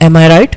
Am I right?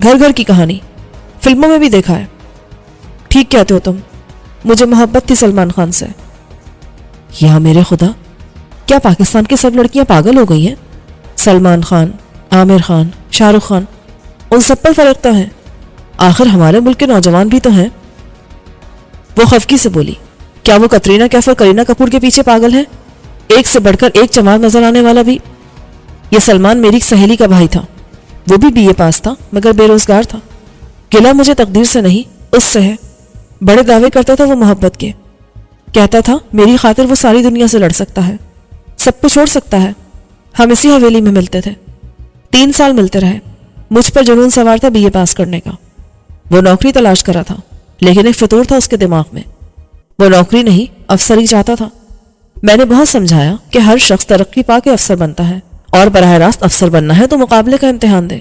گھر گھر کی کہانی، فلموں میں بھی دیکھا ہے۔ ٹھیک کہتے ہو تم، مجھے محبت تھی سلمان خان سے۔ یا میرے خدا، کیا پاکستان کی سب لڑکیاں پاگل ہو گئی ہیں؟ سلمان خان، عامر خان، شاہ رخ خان، ان سب پر فرق تو ہے، آخر ہمارے ملک کے نوجوان بھی تو ہیں۔ وہ خفگی سے بولی، کیا وہ کترینہ کیف اور کرینہ کپور کے پیچھے پاگل ہے؟ ایک سے بڑھ کر ایک چمار نظر آنے والا بھی۔ یہ سلمان میری سہیلی کا بھائی تھا، وہ بھی BA پاس تھا مگر بے روزگار تھا۔ گلا مجھے تقدیر سے نہیں، اس سے ہے۔ بڑے دعوے کرتا تھا وہ محبت کے، کہتا تھا میری خاطر وہ ساری دنیا سے لڑ سکتا ہے، سب کچھ چھوڑ سکتا ہے۔ ہم اسی حویلی میں ملتے تھے، 3 سال ملتے رہے۔ مجھ پر جنون سوار تھا BA پاس کرنے کا۔ وہ نوکری تلاش کرا تھا، لیکن ایک فطور تھا اس کے دماغ میں، وہ نوکری نہیں افسری چاہتا تھا۔ میں نے بہت سمجھایا کہ ہر شخص ترقی پا کے افسر بنتا ہے، اور براہ راست افسر بننا ہے تو مقابلے کا امتحان دے،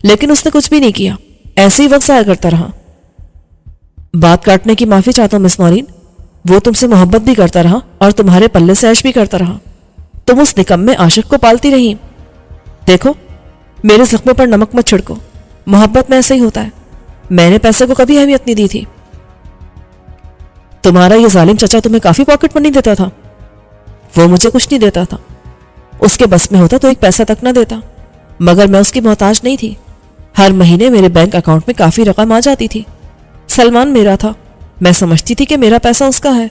لیکن اس نے کچھ بھی نہیں کیا، ایسے ہی وقت ضائع کرتا رہا۔ بات کاٹنے کی معافی چاہتا ہوں مس نورین، وہ تم سے محبت بھی کرتا رہا اور تمہارے پلے سے عیش بھی کرتا رہا، تم اس نکمے عاشق کو پالتی رہی۔ دیکھو، میرے زخموں پر نمک مت چھڑکو، محبت میں ایسا ہی ہوتا ہے، میں نے پیسے کو کبھی اہمیت نہیں دی تھی۔ تمہارا یہ ظالم چچا تمہیں کافی پاکٹ منی دیتا تھا؟ وہ مجھے کچھ نہیں دیتا تھا، اس کے بس میں ہوتا تو ایک پیسہ تک نہ دیتا، مگر میں اس کی محتاج نہیں تھی۔ ہر مہینے میرے بینک اکاؤنٹ میں کافی رقم آ جاتی تھی۔ سلمان میرا تھا، میں سمجھتی تھی کہ میرا پیسہ اس کا ہے،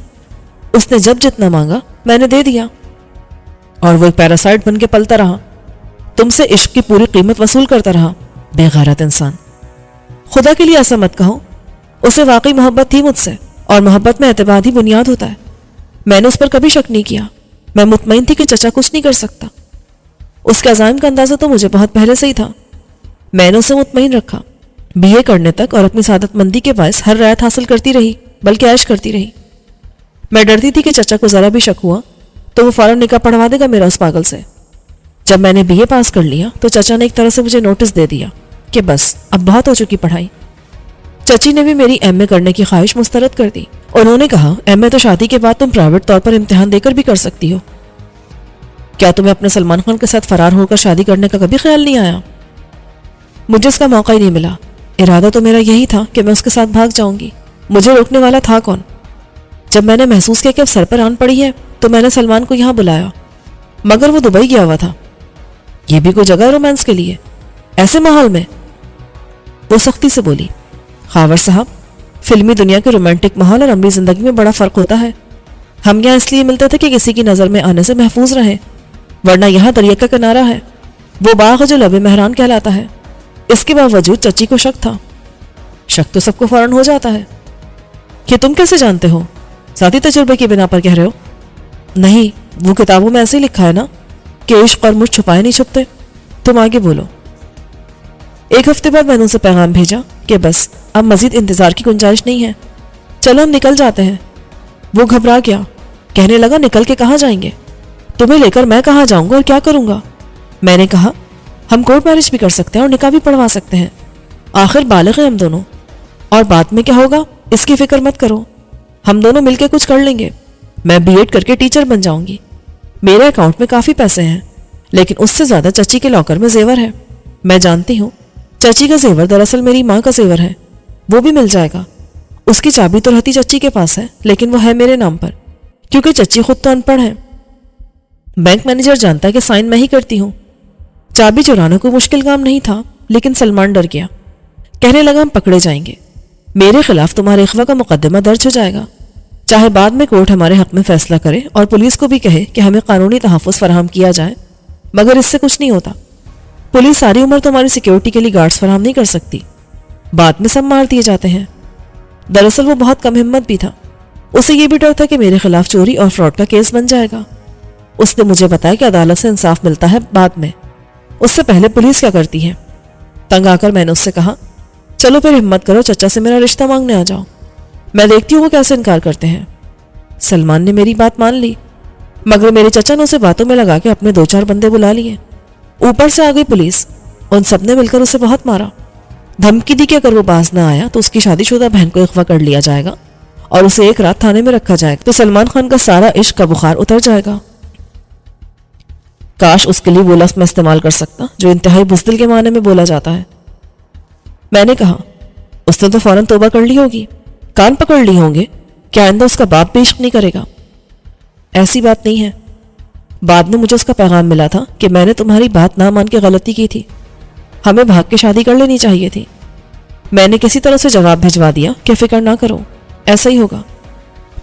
اس نے جب جتنا مانگا میں نے دے دیا، اور وہ ایک پیراسائٹ بن کے پلتا رہا، تم سے عشق کی پوری قیمت وصول کرتا رہا۔ بے غیرت انسان، خدا کے لیے ایسا مت کہو، اسے واقعی محبت تھی مجھ سے، اور محبت میں اعتماد ہی بنیاد ہوتا ہے۔ میں نے اس پر کبھی شک نہیں کیا، میں مطمئن تھی کہ چچا کچھ نہیں کر سکتا۔ اس کے عزائم کا اندازہ تو مجھے بہت پہلے سے ہی تھا، میں نے اسے مطمئن رکھا۔ BA کرنے تک اور اپنی سعادت مندی کے باعث ہر رعایت حاصل کرتی رہی، بلکہ عیش کرتی رہی۔ میں ڈرتی تھی کہ چچا کو ذرا بھی شک ہوا تو وہ فوراً نکاح پڑھوا دے گا میرا اس پاگل سے۔ جب میں نے BA پاس کر لیا تو چچا نے ایک طرح سے مجھے نوٹس دے دیا کہ بس اب بہت ہو چکی پڑھائی۔ چچی نے بھی میری MA کرنے کی خواہش مسترد کر دی، انہوں نے کہا MA تو شادی کے بعد تم پرائیویٹ طور پر امتحان دے کر بھی کر سکتی ہو۔ کیا تمہیں اپنے سلمان خان کے ساتھ فرار ہو کر شادی کرنے کا کبھی خیال نہیں آیا؟ مجھے اس کا موقع ہی نہیں ملا، ارادہ تو میرا یہی تھا کہ میں اس کے ساتھ بھاگ جاؤں گی، مجھے روکنے والا تھا کون؟ جب میں نے محسوس کیا کہ اب سر پر آن پڑی ہے تو میں نے سلمان کو یہاں بلایا، مگر وہ دبئی گیا ہوا تھا۔ یہ بھی کوئی جگہ ہے رومانس کے لیے ایسے ماحول میں؟ وہ سختی سے بولی، خاور صاحب، فلمی دنیا کے رومانٹک ماحول اور عملی زندگی میں بڑا فرق ہوتا ہے۔ ہم یہاں اس لیے ملتے تھے کہ کسی کی نظر میں آنے سے محفوظ رہیں، ورنہ یہاں دریا کا کنارہ ہے، وہ باغ جو لب مہران کہلاتا ہے۔ اس کے باوجود چچی کو شک تھا۔ شک تو سب کو فوراً ہو جاتا ہے۔ کہ تم کیسے جانتے ہو؟ ذاتی تجربے کی بنا پر کہہ رہے ہو؟ نہیں، وہ کتابوں میں ایسے ہی لکھا ہے نا کہ عشق اور مجھ چھپائے نہیں چھپتے۔ تم آگے بولو۔ 1 ہفتے بعد میں نے اسے پیغام بھیجا کہ بس اب مزید انتظار کی گنجائش نہیں ہے، چلو ہم نکل جاتے ہیں۔ وہ گھبرا گیا، کہنے لگا نکل کے کہاں جائیں گے؟ تمہیں لے کر میں کہاں جاؤں گا اور کیا کروں گا؟ میں نے کہا ہم کورٹ میرج بھی کر سکتے ہیں اور نکاح بھی پڑھوا سکتے ہیں، آخر بالغ ہیں ہم دونوں، اور بعد میں کیا ہوگا اس کی فکر مت کرو، ہم دونوں مل کے کچھ کر لیں گے۔ میں BEd کر کے ٹیچر بن جاؤں گی، میرے اکاؤنٹ میں کافی پیسے ہیں، لیکن اس سے زیادہ چچی کے لاکر میں زیور ہے۔ میں جانتی ہوں چچی کا زیور دراصل میری ماں کا زیور ہے، وہ بھی مل جائے گا۔ اس کی چابی تو رہتی چچی کے پاس ہے، لیکن وہ ہے میرے نام پر، کیونکہ چچی خود تو ان پڑھ ہے۔ بینک مینیجر جانتا ہے کہ سائن میں ہی کرتی ہوں۔ چابی چرانا کوئی مشکل کام نہیں تھا، لیکن سلمان ڈر گیا، کہنے لگا ہم پکڑے جائیں گے، میرے خلاف تمہارے اخوا کا مقدمہ درج ہو جائے گا، چاہے بعد میں کورٹ ہمارے حق میں فیصلہ کرے اور پولیس کو بھی کہے کہ ہمیں قانونی تحفظ فراہم کیا جائے، مگر اس سے کچھ نہیں ہوتا۔ پولیس ساری عمر تو ہماری سیکیورٹی کے لیے گارڈز فراہم نہیں کر سکتی، بعد میں سب مار دیے جاتے ہیں۔ دراصل وہ بہت کم ہمت بھی تھا، اسے یہ بھی ڈر تھا کہ میرے خلاف چوری اور فراڈ کا کیس بن جائے گا۔ اس نے مجھے بتایا کہ عدالت سے انصاف ملتا ہے بعد میں، اس سے پہلے پولیس کیا کرتی ہے۔ تنگ آ کر میں نے اس سے کہا چلو پھر ہمت کرو، چچا سے میرا رشتہ مانگنے آ جاؤ، میں دیکھتی ہوں وہ کیسے انکار کرتے ہیں۔ سلمان نے میری بات مان لی، مگر میرے چچا نے اسے باتوں میں لگا کے اپنے 2-4 بندے بلا لیے۔ اوپر سے آ گئی پولیس، ان سب نے مل کر اسے بہت مارا، دھمکی دی کہ اگر وہ باز نہ آیا تو اس کی شادی شدہ بہن کو اغوا کر لیا جائے گا اور اسے 1 رات تھانے میں رکھا جائے گا، تو سلمان خان کا سارا عشق کا بخار اتر جائے گا۔ کاش اس کے لیے وہ لفظ میں استعمال کر سکتا جو انتہائی بزدل کے معنی میں بولا جاتا ہے۔ میں نے کہا اس نے تو فوراً توبہ کر لی ہوگی، کان پکڑ لی ہوں گے، کیا آئندہ اس کا باپ بھی عشق نہیں کرے گا؟ ایسی بات نہیں ہے، بعد میں مجھے اس کا پیغام ملا تھا کہ میں نے تمہاری بات نہ مان کے غلطی کی تھی، ہمیں بھاگ کے شادی کر لینی چاہیے تھی۔ میں نے کسی طرح سے جواب بھجوا دیا کہ فکر نہ کرو، ایسا ہی ہوگا،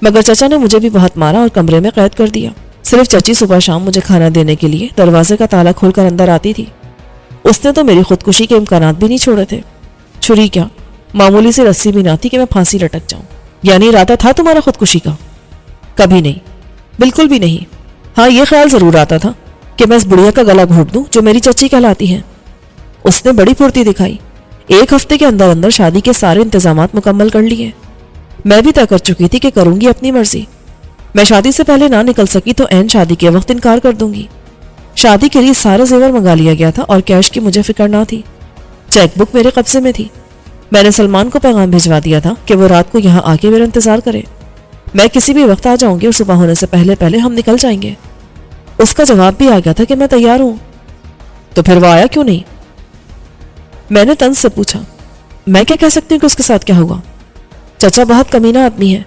مگر چچا نے مجھے بھی بہت مارا اور کمرے میں قید کر دیا۔ صرف چچی صبح شام مجھے کھانا دینے کے لیے دروازے کا تالا کھول کر اندر آتی تھی۔ اس نے تو میری خودکشی کے امکانات بھی نہیں چھوڑے تھے، چھری کیا، معمولی سی رسی بھی نہ تھی کہ میں پھانسی لٹک جاؤں۔ یعنی ارادہ تھا تمہارا خودکشی کا؟ کبھی نہیں، بالکل بھی نہیں۔ ہاں یہ خیال ضرور آتا تھا کہ میں اس بڑھیا کا گلا گھونٹ دوں جو میری چچی کہلاتی ہے۔ اس نے بڑی پھرتی دکھائی، 1 ہفتے کے اندر اندر شادی کے سارے انتظامات مکمل کر لیے۔ میں بھی طے کر چکی تھی کہ کروں گی اپنی مرضی، میں شادی سے پہلے نہ نکل سکی تو عین شادی کے وقت انکار کر دوں گی۔ شادی کے لیے سارے زیور منگا لیا گیا تھا اور کیش کی مجھے فکر نہ تھی، چیک بک میرے قبضے میں تھی۔ میں نے سلمان کو پیغام بھجوا دیا تھا کہ وہ رات کو یہاں آ کے میرا انتظار کرے، میں کسی بھی وقت آ جاؤں گی اور صبح ہونے سے پہلے پہلے ہم نکل جائیں گے۔ اس کا جواب بھی آ گیا تھا کہ میں تیار ہوں۔ تو پھر وہ آیا کیوں نہیں؟ میں نے طنز سے پوچھا۔ میں کیا کہہ سکتی ہوں کہ اس کے ساتھ کیا ہوا؟ چچا بہت کمینہ آدمی ہے،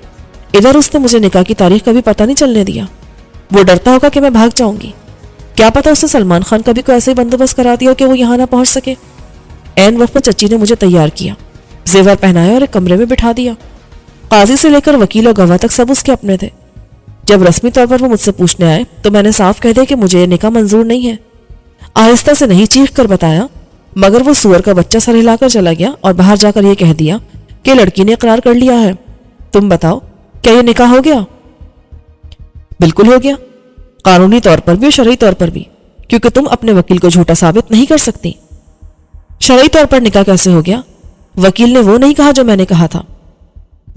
ادھر اس نے مجھے نکاح کی تاریخ کا بھی پتہ نہیں چلنے دیا۔ وہ ڈرتا ہوگا کہ میں بھاگ جاؤں گی، کیا پتا اس نے سلمان خان کا بھی کوئی ایسے ہی بندوبست کرا دیا کہ وہ یہاں نہ پہنچ سکے۔ عین وقت پر چچی نے مجھے تیار کیا، زیور پہنایا اور ایک کمرے میں بٹھا دیا۔ قاضی سے لے کر وکیل اور گواہ تک سب اس کے اپنے تھے۔ جب رسمی طور پر وہ مجھ سے پوچھنے آئے تو میں نے صاف کہہ دیا کہ مجھے یہ نکاح منظور نہیں ہے۔ آہستہ سے نہیں، چیخ کر بتایا، مگر وہ سور کا بچہ سر ہلا کر چلا گیا اور باہر جا کر یہ کہہ دیا کہ لڑکی نے اقرار کر لیا ہے۔ تم بتاؤ، کیا یہ نکاح ہو گیا؟ بالکل ہو گیا، قانونی طور پر بھی اور شرعی طور پر بھی، کیونکہ تم اپنے وکیل کو جھوٹا ثابت نہیں کر سکتی۔ شرعی طور پر نکاح کیسے ہو گیا؟ وکیل نے وہ نہیں کہا جو میں نے کہا تھا۔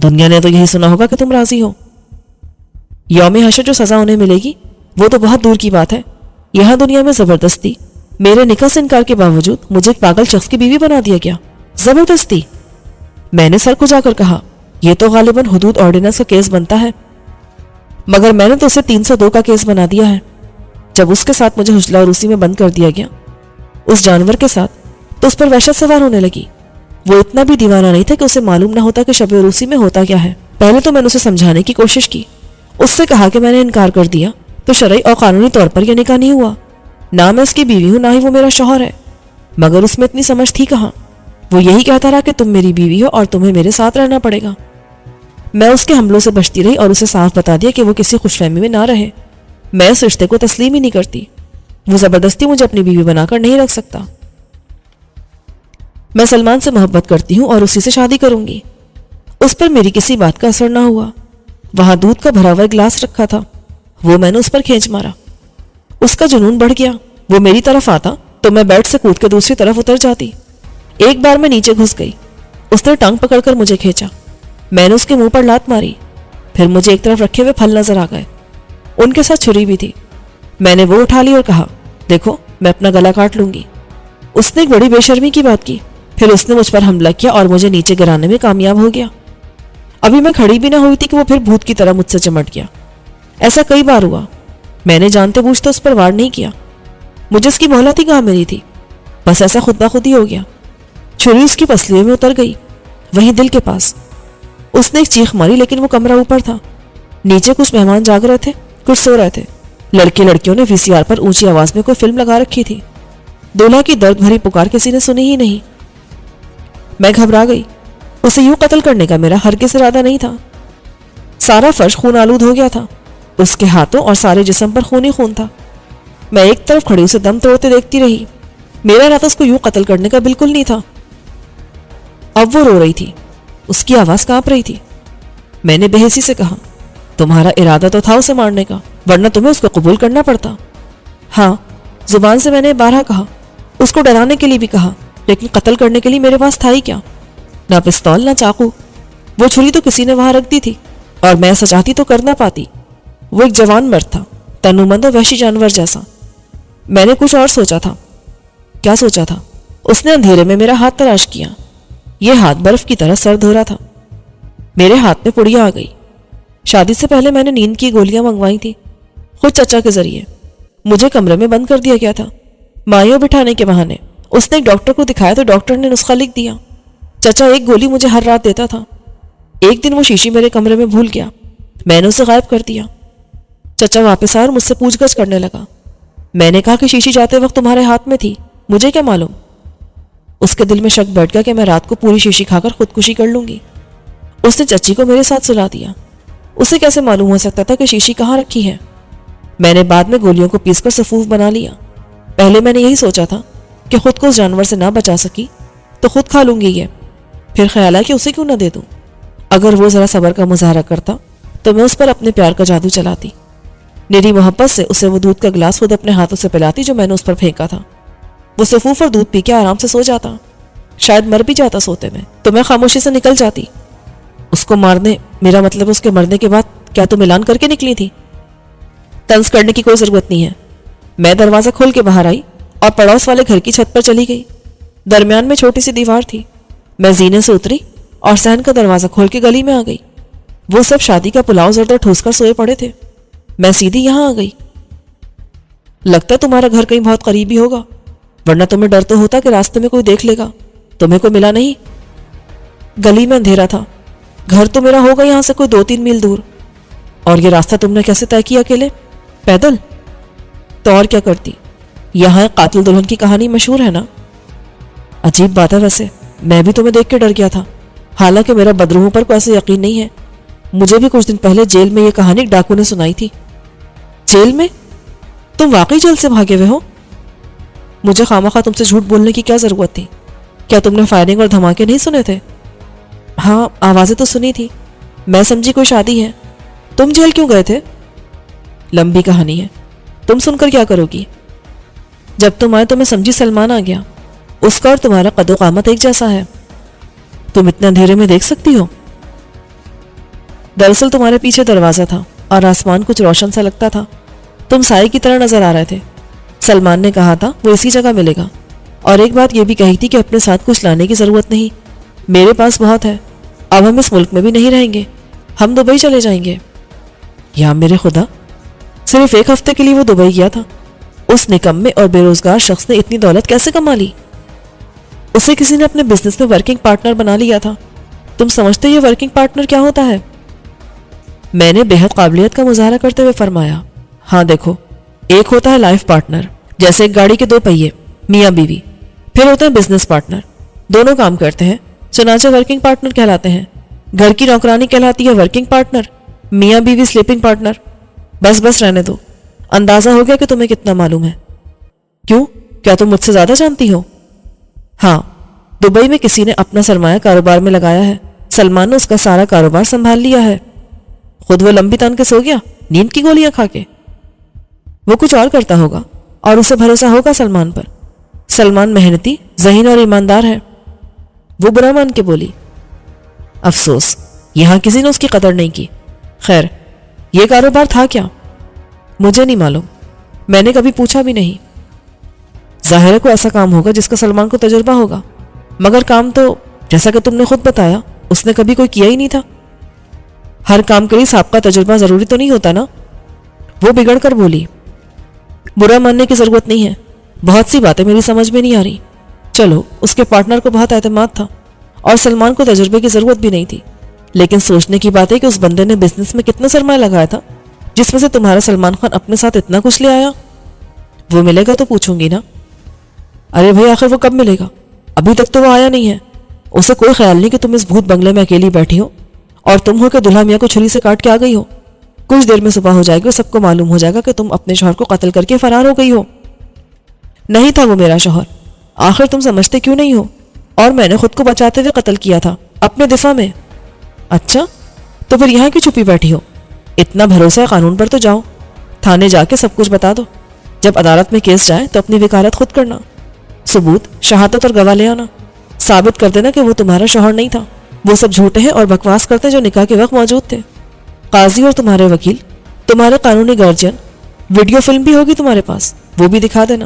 دنیا نے تو یہی سنا ہوگا کہ تم راضی ہو۔ یوم حشر جو سزا انہیں ملے گی وہ تو بہت دور کی بات ہے، یہاں دنیا میں زبردستی میرے نکاح سے انکار کے باوجود مجھے ایک پاگل شخص کی بیوی بنا دیا گیا۔ زبردستی؟ میں نے سر کو جا کر کہا، یہ تو غالباً حدود آرڈیننس کا کیس بنتا ہے، مگر میں نے تو اسے 302 کا کیس بنا دیا ہے۔ جب اس کے ساتھ مجھے حجلہ عروسی میں بند کر دیا گیا، اس جانور کے ساتھ، تو اس پر وحشت سوار ہونے لگی۔ وہ اتنا بھی دیوانہ نہیں تھا کہ اسے معلوم نہ ہوتا کہ شب عروسی میں ہوتا کیا ہے۔ پہلے تو میں نے اسے سمجھانے کی کوشش کی، اس سے کہا کہ میں نے انکار کر دیا تو شرعی اور قانونی طور پر یہ نکاح نہیں ہوا، نہ میں اس کی بیوی ہوں نہ ہی وہ میرا شوہر ہے۔ مگر اس میں اتنی سمجھ تھی کہاں، وہ یہی کہتا رہا کہ تم میری بیوی ہو اور تمہیں میرے ساتھ رہنا پڑے گا۔ میں اس کے حملوں سے بچتی رہی اور اسے صاف بتا دیا کہ وہ کسی خوش فہمی میں نہ رہے، میں اس رشتے کو تسلیم ہی نہیں کرتی، وہ زبردستی مجھے اپنی بیوی بنا کر نہیں رکھ سکتا۔ میں سلمان سے محبت کرتی ہوں اور اسی سے شادی کروں گی۔ اس پر میری کسی بات کا اثر نہ ہوا۔ وہاں دودھ کا بھرا ہوا گلاس رکھا تھا، وہ میں نے اس پر کھینچ مارا۔ اس کا جنون بڑھ گیا، وہ میری طرف آتا تو میں بیڈ سے کود کے دوسری طرف اتر جاتی۔ ایک بار میں نیچے گھس گئی، اس نے ٹانگ پکڑ کر مجھے کھینچا، میں نے اس کے منہ پر لات ماری، پھر مجھے ایک طرف رکھے ہوئے پھل نظر آ گئے، ان کے ساتھ چھری بھی تھی۔ میں نے وہ اٹھا لی اور کہا، دیکھو میں اپنا گلا کاٹ لوں گی۔ اس نے ایک بڑی بے شرمی کی بات کی، پھر اس نے مجھ پر حملہ کیا اور مجھے نیچے گرانے میں کامیاب ہو گیا۔ ابھی میں کھڑی بھی نہ ہوئی تھی کہ وہ پھر بھوت کی طرح مجھ سے چمٹ گیا۔ ایسا کئی بار ہوا، میں نے جانتے بوجھتے اس پر وار نہیں کیا، مجھے اس کی مہلت ہی کہاں ملی تھی، بس ایسا خود بخود ہی ہو گیا۔ چھری اس کی پسلیوں میں اتر گئی، وہیں دل کے پاس۔ اس نے ایک چیخ ماری لیکن وہ کمرہ اوپر تھا، نیچے کچھ مہمان جاگ رہے تھے، کچھ سو رہے تھے۔ لڑکے لڑکیوں نے VCR پر اونچی آواز میں کوئی فلم لگا رکھی تھی۔ دولہا کی درد بھری پکار کسی نے سنی ہی نہیں۔ میں گھبرا گئی، اسے یوں قتل کرنے کا میرا ہرگز ارادہ نہیں تھا۔ سارا فرش خون آلود ہو گیا تھا، اس کے ہاتھوں اور سارے جسم پر خون ہی خون تھا۔ میں ایک طرف کھڑی اسے دم توڑتے دیکھتی رہی، میرا ارادہ اس کو یوں قتل کرنے کا بالکل نہیں تھا۔ اب وہ رو رہی تھی، اس کی آواز کانپ رہی تھی۔ میں نے بے حسی سے کہا، تمہارا ارادہ تو تھا اسے مارنے کا، ورنہ تمہیں اس کو قبول کرنا پڑتا۔ ہاں، زبان سے میں نے بارہا کہا، اس کو ڈرانے کے لیے بھی کہا، لیکن قتل کرنے کے لیے میرے پاس تھا ہی کیا، نہ پستول نہ چاقو۔ وہ چھری تو کسی نے وہاں رکھ دی تھی اور میں ایسا چاہتی تو کر نہ پاتی۔ وہ ایک جوان مرد تھا، تنومند اور وحشی جانور جیسا۔ میں نے کچھ اور سوچا تھا۔ کیا سوچا تھا؟ اس نے اندھیرے میں میرا ہاتھ تلاش کیا، یہ ہاتھ برف کی طرح سرد ہو رہا تھا۔ میرے ہاتھ میں پڑیا آ گئی۔ شادی سے پہلے میں نے نیند کی گولیاں منگوائی تھی، خود چچا کے ذریعے۔ مجھے کمرے میں بند کر دیا گیا تھا، مایوں بٹھانے کے بہانے۔ اس نے ایک ڈاکٹر کو دکھایا تو ڈاکٹر نے نسخہ لکھ دیا۔ چچا ایک گولی مجھے ہر رات دیتا تھا. ایک دن وہ شیشی میرے کمرے میں بھول گیا. میں نے اسے غائب کر دیا. چچا واپس آیا اور مجھ سے پوچھ گچھ کرنے لگا. میں نے کہا کہ شیشی جاتے وقت تمہارے ہاتھ میں تھی, مجھے کیا معلوم. اس کے دل میں شک بیٹھ گیا کہ میں رات کو پوری شیشی کھا کر خودکشی کر لوں گی. اس نے چچی کو میرے ساتھ سلا دیا. اسے کیسے معلوم ہو سکتا تھا کہ شیشی کہاں رکھی ہے. میں نے بعد میں گولیوں کو پیس کر صفوف بنا لیا. پہلے میں نے یہی سوچا تھا کہ خود کو اس جانور سے نہ بچا سکی تو خود کھا لوں گی یہ. پھر خیال آیا کہ اسے کیوں نہ دے دوں. اگر وہ ذرا صبر کا مظاہرہ کرتا تو میں اس پر اپنے پیار کا جادو چلاتی. میری محبت سے اسے وہ دودھ کا گلاس خود اپنے ہاتھوں سے پلاتی جو میں نے اس پر پھینکا تھا. وہ صفوف اور دودھ پی کے آرام سے سو جاتا. شاید مر بھی جاتا سوتے میں تو میں خاموشی سے نکل جاتی. اس کو مارنے, میرا مطلب اس کے مرنے کے بعد کیا تم اعلان کر کے نکلی تھی؟ طنز کرنے کی کوئی ضرورت نہیں ہے. میں دروازہ کھول کے باہر آئی اور پڑوس والے گھر کی چھت پر چلی گئی. درمیان میں چھوٹی سی دیوار تھی. میں زینے سے اتری اور صحن کا دروازہ کھول کے گلی میں آ گئی. وہ سب شادی کا پلاؤ زردہ ٹھوس کر سوئے پڑے تھے. میں سیدھی یہاں آ گئی. لگتا ہے تمہارا گھر کہیں بہت قریبی ہوگا, ورنہ تمہیں ڈر تو ہوتا کہ راستے میں کوئی دیکھ لے گا. تمہیں کوئی ملا نہیں. گلی میں اندھیرا تھا. گھر تو میرا ہوگا یہاں سے کوئی 2-3 میل دور. اور یہ راستہ تم نے کیسے طے کیا اکیلے؟ پیدل؟ تو اور کیا کرتی. یہاں ایک قاتل دلہن کی کہانی مشہور ہے نا. عجیب بات ہے ویسے, میں بھی تمہیں دیکھ کے ڈر گیا تھا. حالانکہ میرا بدروحوں پر کوئی ایسا یقین نہیں ہے. مجھے بھی کچھ دن پہلے جیل میں یہ کہانی ایک ڈاکو نے سنائی تھی. جیل میں؟ تم واقعی جیل سے بھاگے ہوئے ہو؟ مجھے خامخواہ تم سے جھوٹ بولنے کی کیا ضرورت تھی. کیا تم نے فائرنگ اور دھماکے نہیں سنے تھے؟ ہاں, آوازیں تو سنی تھی. میں سمجھی کوئی شادی ہے. تم جیل کیوں گئے تھے؟ لمبی کہانی ہے, تم سن کر کیا کرو گی. جب تم آئے تو میں سمجھی سلمان آ گیا. اس کا اور تمہارا قد و قامت ایک جیسا ہے. تم اتنے اندھیرے میں دیکھ سکتی ہو؟ دراصل تمہارے پیچھے دروازہ تھا اور آسمان کچھ روشن سا لگتا تھا. تم سائے کی طرح نظر آ رہے تھے. سلمان نے کہا تھا وہ اسی جگہ ملے گا. اور ایک بات یہ بھی کہی تھی کہ اپنے ساتھ کچھ لانے کی ضرورت نہیں, میرے پاس بہت ہے. اب ہم اس ملک میں بھی نہیں رہیں گے, ہم دبئی چلے جائیں گے. یا میرے خدا, صرف 1 ہفتے کے لیے وہ دبئی گیا تھا. اس نکمے اور بے روزگار شخص نے اتنی دولت کیسے کما لی؟ اسے کسی نے اپنے بزنس میں ورکنگ پارٹنر بنا لیا تھا. تم سمجھتے یہ ورکنگ پارٹنر کیا ہوتا ہے؟ میں نے بے حد قابلیت کا مظاہرہ کرتے ہوئے فرمایا, ہاں دیکھو, ایک ہوتا ہے لائف پارٹنر, جیسے ایک گاڑی کے 2 پہیے, میاں بیوی. پھر ہوتا ہے بزنس پارٹنر, دونوں کام کرتے ہیں, چنانچہ ورکنگ پارٹنر کہلاتے ہیں. گھر کی نوکرانی کہلاتی ہے ورکنگ پارٹنر, میاں بیوی سلیپنگ پارٹنر. بس رہنے دو, اندازہ ہو گیا کہ تمہیں کتنا معلوم ہے. کیوں, کیا تم مجھ سے زیادہ جانتی ہو؟ ہاں, دبئی میں کسی نے اپنا سرمایہ کاروبار میں لگایا ہے. سلمان نے اس کا سارا کاروبار سنبھال لیا ہے. خود وہ لمبی تان کے سو گیا, نیند کی گولیاں کھا کے. وہ کچھ اور کرتا ہوگا اور اسے بھروسہ ہوگا سلمان پر. سلمان محنتی, ذہین اور ایماندار ہے. وہ برا مان کے بولی. افسوس, یہاں کسی نے اس کی قدر نہیں کی. خیر, یہ کاروبار تھا کیا؟ مجھے نہیں معلوم, میں نے کبھی پوچھا بھی نہیں. ظاہر ہے کوئی ایسا کام ہوگا جس کا سلمان کو تجربہ ہوگا, مگر کام تو جیسا کہ تم نے خود بتایا اس نے کبھی کوئی کیا ہی نہیں تھا. ہر کام کے لیے سابقہ تجربہ ضروری تو نہیں ہوتا نا. وہ بگڑ کر بولی. برا ماننے کی ضرورت نہیں ہے, بہت سی باتیں میری سمجھ میں نہیں آ رہی. چلو, اس کے پارٹنر کو بہت اعتماد تھا اور سلمان کو تجربے کی ضرورت بھی نہیں تھی. لیکن سوچنے کی بات ہے کہ اس بندے نے بزنس میں کتنا سرمایہ لگایا تھا جس میں سے تمہارا سلمان خان اپنے ساتھ اتنا کچھ لے آیا. وہ ملے گا تو پوچھوں گی نا. ارے بھائی, آخر وہ کب ملے گا؟ ابھی تک تو وہ آیا نہیں ہے. اسے کوئی خیال نہیں کہ تم اس بھوت بنگلے میں اکیلی بیٹھی ہو اور تم ہو کہ دلہا میاں کو چھری سے کاٹ کے آ گئی ہو. کچھ دیر میں صبح ہو جائے گی اور سب کو معلوم ہو جائے گا کہ تم اپنے شوہر کو قتل کر کے فرار ہو گئی ہو. نہیں تھا وہ میرا شوہر. آخر تم سمجھتے کیوں نہیں ہو؟ اور میں نے خود کو بچاتے ہوئے قتل کیا تھا, اپنے دفاع میں. اچھا, تو پھر یہاں کیوں چھپی بیٹھی ہو؟ اتنا بھروسہ ہے قانون پر تو جاؤ, تھانے جا کے سب کچھ بتا دو. جب عدالت میں کیس جائے تو اپنی وکالت خود کرنا. ثبوت, شہادت اور گواہ لے آنا. ثابت کر دینا کہ وہ تمہارا شوہر نہیں تھا. وہ سب جھوٹے ہیں اور بکواس کرتے ہیں جو نکاح کے وقت موجود تھے. قاضی اور تمہارے وکیل, تمہارے قانونی گارجین, ویڈیو فلم بھی ہوگی تمہارے پاس, وہ بھی دکھا دینا,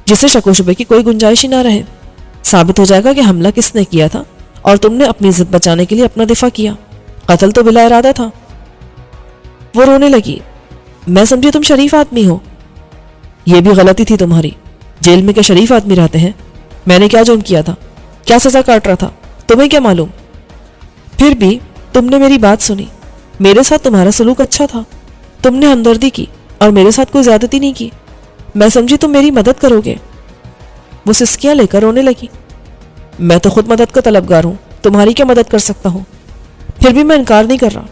جسے شک و شبے کی کوئی گنجائش ہی نہ رہے. ثابت ہو جائے گا کہ حملہ کس نے کیا تھا اور تم نے اپنی عزت بچانے کے لیے اپنا دفاع کیا. قتل تو بلا ارادہ تھا. وہ رونے لگی. میں سمجھی تم شریف آدمی ہو. یہ بھی غلطی تھی تمہاری. جیل میں کیا شریف آدمی رہتے ہیں؟ میں نے کیا جرم کیا تھا؟ کیا سزا کاٹ رہا تھا؟ تمہیں کیا معلوم؟ پھر بھی تم نے میری بات سنی، میرے ساتھ تمہارا سلوک اچھا تھا، تم نے ہمدردی کی اور میرے ساتھ کوئی زیادتی نہیں کی، میں سمجھی تم میری مدد کرو گے۔ وہ سسکیاں لے کر رونے لگی۔ میں تو خود مدد کا طلبگار ہوں، تمہاری کیا مدد کر سکتا ہوں؟ پھر بھی میں انکار نہیں کر رہا،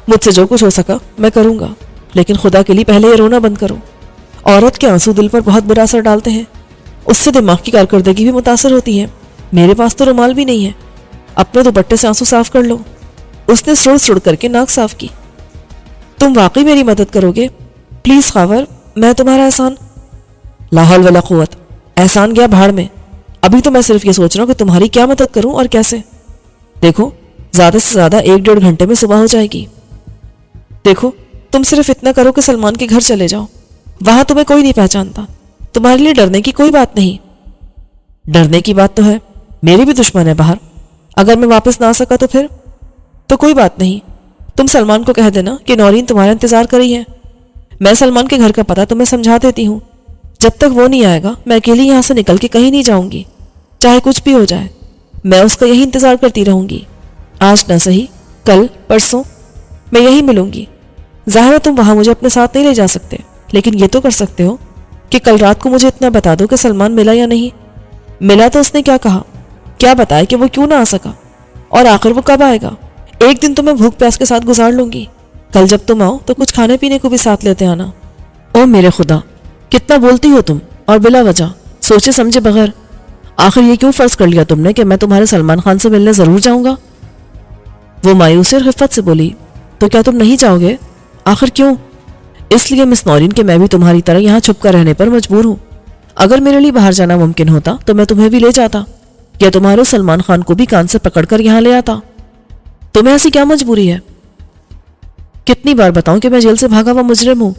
مجھ سے جو کچھ ہو سکا میں کروں گا، لیکن خدا کے لیے پہلے یہ رونا بند کرو۔ عورت کے آنسو دل پر بہت برا اثر ڈالتے ہیں، اس سے دماغ کی کارکردگی بھی متاثر ہوتی ہے۔ میرے پاس تو رومال بھی نہیں ہے، اپنے دوپٹے سے آنسو صاف کر لو۔ اس نے سڑ سڑ کر کے ناک صاف کی۔ تم واقعی میری مدد کرو گے؟ پلیز خاور، میں تمہارا احسان۔ لا حول ولا قوت، احسان گیا بھاڑ میں، ابھی تو میں صرف یہ سوچ رہا ہوں کہ تمہاری کیا مدد کروں اور کیسے۔ دیکھو زیادہ سے زیادہ 1-1.5 گھنٹے میں صبح ہو جائے گی۔ دیکھو تم صرف اتنا کرو کہ سلمان کے گھر چلے جاؤ، وہاں تمہیں کوئی نہیں پہچانتا، تمہارے لیے ڈرنے کی کوئی بات نہیں۔ ڈرنے کی بات تو ہے، میری بھی دشمن ہے باہر، اگر میں واپس نہ آ سکا تو پھر تو کوئی بات نہیں، تم سلمان کو کہہ دینا کہ نورین تمہارا انتظار کر رہی ہے، میں سلمان کے گھر کا پتہ تمہیں سمجھا دیتی ہوں۔ جب تک وہ نہیں آئے گا میں اکیلی یہاں سے نکل کے کہیں نہیں جاؤں گی، چاہے کچھ بھی ہو جائے، میں اس کا یہی انتظار کرتی رہوں گی، آج نہ صحیح کل پرسوں میں یہی ملوں گی۔ ظاہر ہے تم وہاں مجھے اپنے ساتھ نہیں لے جا سکتے، لیکن یہ تو کر سکتے ہو کہ کل رات کو مجھے اتنا بتا دو کہ سلمان ملا یا نہیں، ملا تو اس نے کیا کہا، کیا بتایا کہ وہ کیوں نہ آ سکا، اور آخر وہ کب آئے گا۔ ایک دن تو میں بھوک پیاس کے ساتھ گزار لوں گی، کل جب تم آؤ تو کچھ کھانے پینے کو بھی ساتھ لیتے آنا۔ او میرے خدا، کتنا بولتی ہو تم، اور بلا وجہ سوچے سمجھے بغیر۔ آخر یہ کیوں فرض کر لیا تم نے کہ میں تمہارے سلمان خان سے ملنے ضرور جاؤں گا؟ وہ مایوسی اور خفت سے بولی، تو کیا تم نہیں جاؤ گے؟ آخر کیوں؟ اس لیے مس نورین کہ میں بھی تمہاری طرح یہاں چھپ کر رہنے پر مجبور ہوں، اگر میرے لیے باہر جانا ممکن ہوتا تو میں تمہیں بھی لے جاتا، یا تمہارے سلمان خان کو بھی کان سے پکڑ کر یہاں لے آتا۔ تمہیں ایسی کیا مجبوری ہے؟ کتنی بار بتاؤں کہ میں جیل سے بھاگا ہوا مجرم ہوں،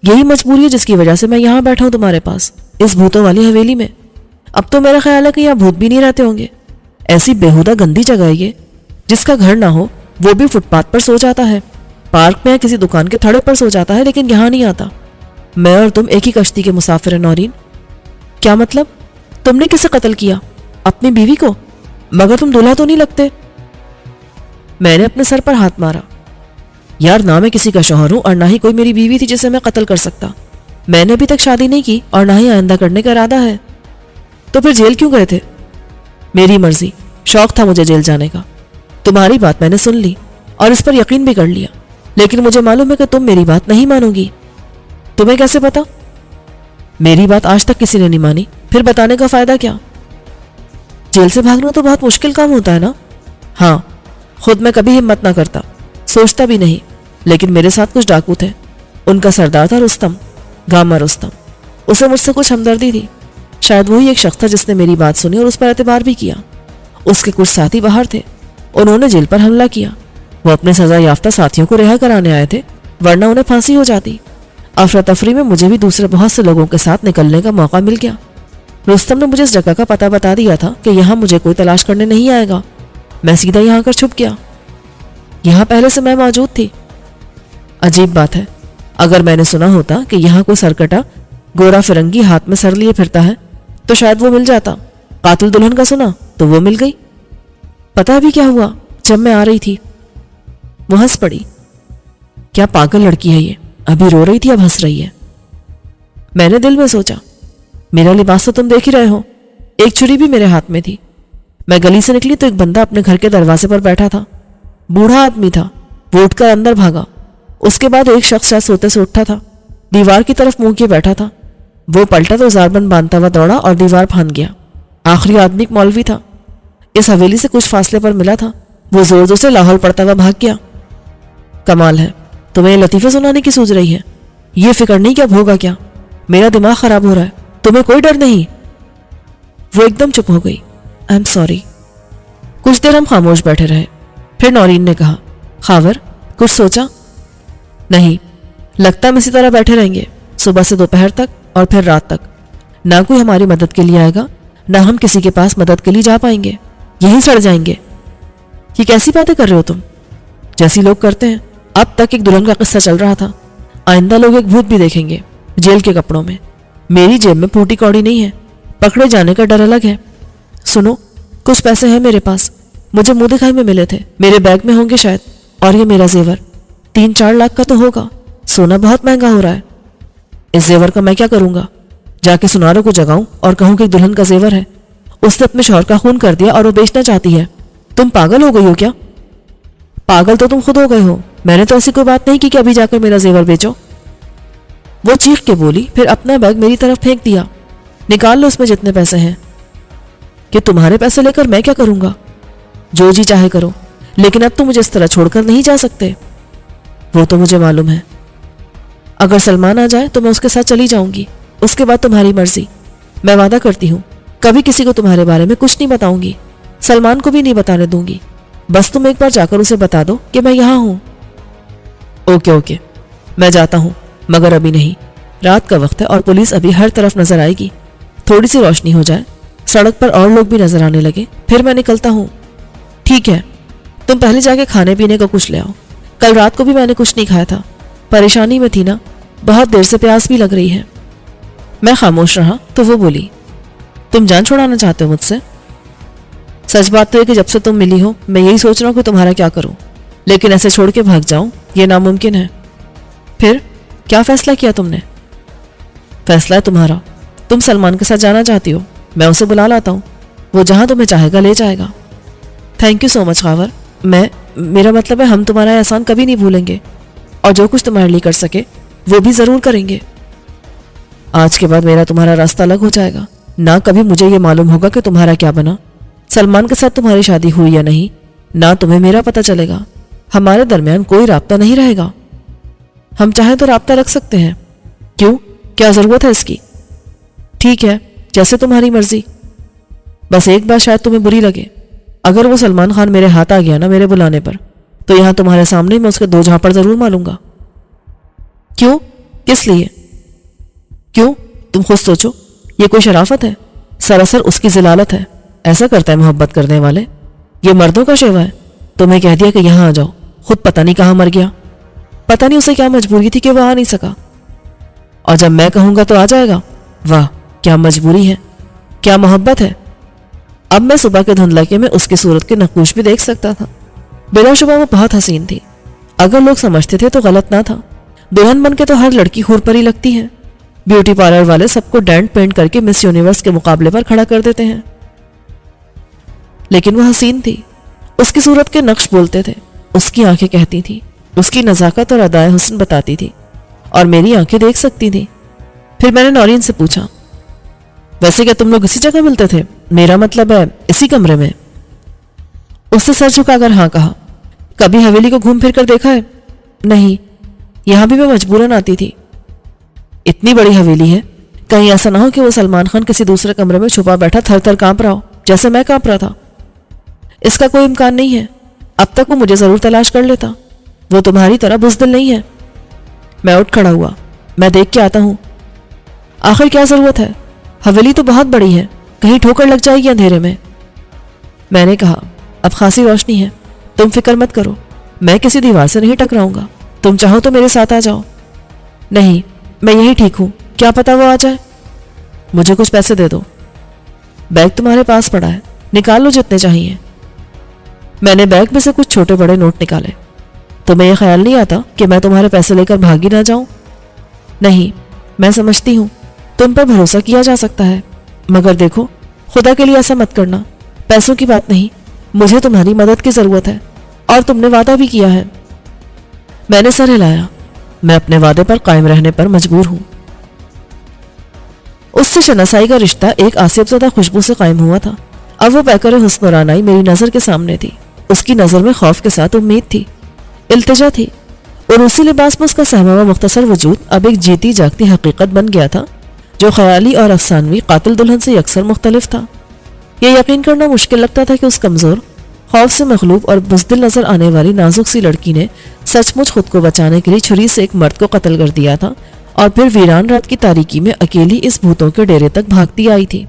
یہی مجبوری ہے جس کی وجہ سے میں یہاں بیٹھا ہوں تمہارے پاس، اس بھوتوں والی حویلی میں۔ اب تو میرا خیال ہے کہ یہاں بھوت بھی نہیں رہتے ہوں گے، ایسی بےہودہ گندی جگہ ہے یہ، جس کا گھر نہ ہو وہ بھی فٹ پاتھ پر سو جاتا ہے، پارک میں کسی دکان کے تھڑے پر سو جاتا ہے، لیکن یہاں نہیں آتا۔ میں اور تم ایک ہی کشتی کے مسافر ہیں نورین۔ کیا مطلب؟ تم نے کسے قتل کیا؟ اپنی بیوی کو؟ مگر تم دلہا تو نہیں لگتے۔ میں نے اپنے سر پر ہاتھ مارا۔ یار نہ میں کسی کا شوہر ہوں اور نہ ہی کوئی میری بیوی تھی جسے میں قتل کر سکتا، میں نے ابھی تک شادی نہیں کی اور نہ ہی آئندہ کرنے کا ارادہ ہے۔ تو پھر جیل کیوں گئے تھے؟ میری مرضی، شوق تھا مجھے جیل جانے کا۔ تمہاری بات میں نے سن لی اور اس پر یقین بھی کر لیا، لیکن مجھے معلوم ہے کہ تم میری بات نہیں مانو گی۔ تمہیں کیسے پتا؟ میری بات آج تک کسی نے نہیں مانی، پھر بتانے کا فائدہ کیا؟ جیل سے بھاگنا تو بہت مشکل کام ہوتا ہے نا؟ ہاں، خود میں کبھی ہمت نہ کرتا، سوچتا بھی نہیں، لیکن میرے ساتھ کچھ ڈاکو تھے، ان کا سردار تھا رستم، گاما رستم، اسے مجھ سے کچھ ہمدردی تھی، شاید وہی ایک شخص تھا جس نے میری بات سنی اور اس پر اعتبار بھی کیا۔ اس کے کچھ ساتھی باہر تھے، انہوں نے جیل پر حملہ کیا، وہ اپنے سزا یافتہ ساتھیوں کو رہا کرانے آئے تھے، ورنہ انہیں پھانسی ہو جاتی۔ افراتفری میں مجھے بھی دوسرے بہت سے لوگوں کے ساتھ نکلنے کا موقع مل گیا۔ رستم نے مجھے اس جگہ کا پتہ بتا دیا تھا کہ یہاں مجھے کوئی تلاش کرنے نہیں آئے گا، میں سیدھا یہاں کر چھپ گیا۔ یہاں پہلے سے میں موجود تھی۔ عجیب بات ہے، اگر میں نے سنا ہوتا کہ یہاں کوئی سرکٹا گورا فرنگی ہاتھ میں سر لیے پھرتا ہے تو شاید وہ مل جاتا، قاتل دلہن کا سنا تو وہ مل گئی۔ پتہ بھی کیا ہوا جب میں آ رہی تھی؟ وہ ہنس پڑی۔ کیا پاگل لڑکی ہے یہ، ابھی رو رہی تھی اب ہنس رہی ہے۔ میں نے دل میں سوچا، میرا لباس تو تم دیکھ ہی رہے ہو، ایک چھری بھی میرے ہاتھ میں تھی۔ میں گلی سے نکلی تو ایک بندہ اپنے گھر کے دروازے پر بیٹھا تھا، بوڑھا آدمی تھا، وہ اٹھ کر اندر بھاگا۔ اس کے بعد ایک شخص شاید سوتے سے اٹھا تھا، دیوار کی طرف منہ کیے بیٹھا تھا، وہ پلٹا تو زاربند باندھتا ہوا دوڑا اور دیوار پھاند گیا۔ آخری آدمی ایک مولوی تھا، اس حویلی سے کچھ فاصلے پر ملا تھا، وہ زور زور سے لاہور پڑتا ہوا بھاگ گیا۔ کمال ہے، تمہیں یہ لطیفے سنانے کی سوچ رہی ہے، یہ فکر نہیں کہ اب ہوگا کیا، میرا دماغ خراب ہو رہا ہے، تمہیں کوئی ڈر نہیں؟ وہ ایک دم چپ ہو گئی۔ I am sorry. کچھ دیر ہم خاموش بیٹھے رہے، پھر نورین نے کہا، خاور کچھ سوچا؟ نہیں، لگتا ہم اسی طرح بیٹھے رہیں گے صبح سے دوپہر تک اور پھر رات تک، نہ کوئی ہماری مدد کے لیے آئے گا، نہ ہم کسی کے پاس مدد کے لیے جا پائیں گے، یہی سڑ جائیں گے۔ یہ کیسی باتیں کر رہے ہو تم؟ جیسی لوگ کرتے ہیں، اب تک ایک دلہن کا قصہ چل رہا تھا، آئندہ لوگ ایک بھوت بھی دیکھیں گے جیل کے کپڑوں میں۔ میری جیب میں پھوٹی کوڑی نہیں ہے، پکڑے جانے کا ڈر الگ ہے۔ سنو، کچھ پیسے ہیں میرے پاس، مجھے منہ دکھائی میں ملے تھے، میرے بیگ میں ہوں گے شاید، اور یہ میرا زیور 3-4 لاکھ کا تو ہوگا۔ سونا بہت مہنگا ہو رہا ہے۔ اس زیور کا میں کیا کروں گا؟ جا کے سناروں کو جگاؤں اور کہوں کہ دلہن کا زیور ہے، اس نے اپنے شوہر کا خون کر دیا اور وہ بیچنا چاہتی ہے۔ تم پاگل ہو گئی ہو کیا؟ پاگل تو تم خود ہو گئے ہو، میں نے تو ایسی کوئی بات نہیں کی کہ ابھی جا کر میرا زیور بیچو۔ وہ چیخ کے بولی، پھر اپنا بیگ میری طرف پھینک دیا۔ نکال لو اس میں جتنے پیسے ہیں۔ کہ تمہارے پیسے لے کر میں کیا کروں گا؟ جو جی چاہے کرو، لیکن اب تم مجھے اس طرح چھوڑ کر نہیں جا سکتے۔ وہ تو مجھے معلوم ہے، اگر سلمان آ جائے تو میں اس کے ساتھ چلی جاؤں گی، اس کے بعد تمہاری مرضی۔ میں وعدہ کرتی ہوں کبھی کسی کو تمہارے بارے میں کچھ نہیں بتاؤں گی، سلمان کو بھی نہیں بتانے دوں گی۔ بس تم ایک بار جا کر اسے بتا دو کہ میں یہاں ہوں۔ اوکے اوکے، میں جاتا ہوں، مگر ابھی نہیں، رات کا وقت ہے اور پولیس ابھی ہر طرف نظر آئے گی۔ تھوڑی سی روشنی ہو جائے، سڑک پر اور لوگ بھی نظر آنے لگے، پھر میں نکلتا ہوں۔ ٹھیک ہے، تم پہلے جا کے کھانے پینے کو کچھ لے آؤ، کل رات کو بھی میں نے کچھ نہیں کھایا تھا، پریشانی میں تھی نا، بہت دیر سے پیاس بھی لگ رہی ہے۔ میں خاموش رہا تو وہ بولی، تم جان چھوڑانا چاہتے ہو مجھ سے؟ سچ بات تو ہے کہ جب سے تم ملی ہو میں یہی سوچ رہا ہوں کہ تمہارا کیا کروں، لیکن ایسے چھوڑ کے بھاگ جاؤں یہ ناممکن ہے۔ پھر کیا فیصلہ کیا تم نے؟ فیصلہ ہے تمہارا، تم سلمان کے ساتھ جانا چاہتی ہو، میں اسے بلا لاتا ہوں، وہ جہاں تمہیں چاہے گا لے جائے گا۔ تھینک یو سو مچ خاور، میرا مطلب ہے ہم تمہارا احسان کبھی نہیں بھولیں گے، اور جو کچھ تمہارے لیے کر سکے وہ بھی ضرور کریں گے۔ آج کے بعد میرا تمہارا راستہ الگ ہو جائے گا، نہ کبھی مجھے یہ معلوم ہوگا کہ تمہارا کیا بنا، سلمان کے ساتھ تمہاری شادی ہوئی یا نہیں، نہ تمہیں میرا پتہ چلے گا، ہمارے درمیان کوئی رابطہ نہیں رہے گا۔ ہم چاہیں تو رابطہ رکھ سکتے ہیں، کیوں؟ کیا ضرورت ہے اس کی؟ ٹھیک ہے، جیسے تمہاری مرضی۔ بس ایک بات شاید تمہیں بری لگے، اگر وہ سلمان خان میرے ہاتھ آ گیا نا میرے بلانے پر، تو یہاں تمہارے سامنے میں اس کے 2 جھاپڑ ضرور ماروں گا۔ کیوں؟ کس لیے؟ کیوں؟ تم خود سوچو، یہ کوئی شرافت ہے؟ سراسر اس کی ذلالت ہے، ایسا کرتا ہے محبت کرنے والے، یہ مردوں کا شیوا ہے۔ تمہیں کہہ دیا کہ یہاں آ جاؤ، خود پتہ نہیں کہاں مر گیا، پتہ نہیں اسے کیا مجبوری تھی کہ وہ آ نہیں سکا، اور جب میں کہوں گا تو آ جائے گا۔ واہ، کیا مجبوری ہے، کیا محبت ہے۔ اب میں صبح کے دھندلکے میں اس کی صورت کے نقوش بھی دیکھ سکتا تھا، بلا شبہ وہ بہت حسین تھی، اگر لوگ سمجھتے تھے تو غلط نہ تھا، دلہن بن کے تو ہر لڑکی حور پری لگتی ہے، بیوٹی پارلر والے سب کو ڈینٹ پینٹ کر کے مس یونیورس کے مقابلے پر کھڑا کر دیتے ہیں، لیکن وہ حسین تھی، اس کی صورت کے نقش بولتے تھے، اس کی آنکھیں کہتی تھی، اس کی نزاکت اور ادائے حسن بتاتی تھی، اور میری آنکھیں دیکھ سکتی تھی۔ پھر میں نے نورین سے پوچھا، ویسے کیا تم لوگ اسی جگہ ملتے تھے؟ میرا مطلب ہے اسی کمرے میں؟ اس نے سر جھکا کر ہاں کہا۔ کبھی حویلی کو گھوم پھر کر دیکھا ہے؟ نہیں، یہاں بھی میں مجبوراً آتی تھی۔ اتنی بڑی حویلی ہے، کہیں ایسا نہ ہو کہ وہ سلمان خان کسی دوسرے کمرے میں چھپا بیٹھا تھر تھر کانپ رہا ہو جیسے میں کانپ رہا تھا؟ اس کا کوئی امکان نہیں ہے، اب تک وہ مجھے ضرور تلاش کر لیتا، وہ تمہاری طرح بزدل نہیں ہے۔ میں اٹھ کھڑا ہوا، میں دیکھ کے آتا ہوں، آخر کیا ضرورت ہے، حویلی تو بہت بڑی ہے، کہیں ٹھوکر لگ جائے گی اندھیرے میں نے کہا، اب خاصی روشنی ہے، تم فکر مت کرو، میں کسی دیوار سے نہیں ٹکراؤں گا، تم چاہو تو میرے ساتھ آ جاؤ۔ نہیں، میں یہی ٹھیک ہوں، کیا پتا وہ آ جائے۔ مجھے کچھ پیسے دے دو۔ بیگ تمہارے پاس پڑا ہے، نکال لو جتنے چاہیے۔ میں نے بیگ میں سے کچھ چھوٹے بڑے نوٹ نکالے۔ تمہیں یہ خیال نہیں آتا کہ میں تمہارے پیسے لے کر بھاگی نہ جاؤں؟ نہیں، میں سمجھتی ہوں تم پر بھروسہ کیا جا سکتا ہے، مگر دیکھو، خدا کے لیے ایسا مت کرنا، پیسوں کی بات نہیں، مجھے تمہاری مدد کی ضرورت ہے، اور تم نے وعدہ بھی کیا ہے۔ میں نے سر ہلایا، میں اپنے وعدے پر قائم رہنے پر مجبور ہوں۔ اس سے شناسائی کا رشتہ ایک آصف زدہ خوشبو سے قائم ہوا تھا، اب وہ پیکر حسن و رعنائی میری نظر کے سامنے تھی، اس کی نظر میں خوف کے ساتھ امید تھی، التجا تھی، اور اسی لباس میں اس کا سہما ہوا مختصر وجود اب ایک جیتی جاگتی حقیقت بن گیا تھا جو خیالی اور افسانوی قاتل دلہن سے یکسر مختلف تھا۔ یہ یقین کرنا مشکل لگتا تھا کہ اس کمزور، خوف سے مغلوب اور بزدل نظر آنے والی نازک سی لڑکی نے سچ مچ خود کو بچانے کے لیے چھری سے ایک مرد کو قتل کر دیا تھا، اور پھر ویران رات کی تاریکی میں اکیلی اس بھوتوں کے ڈیرے تک بھاگتی آئی تھی۔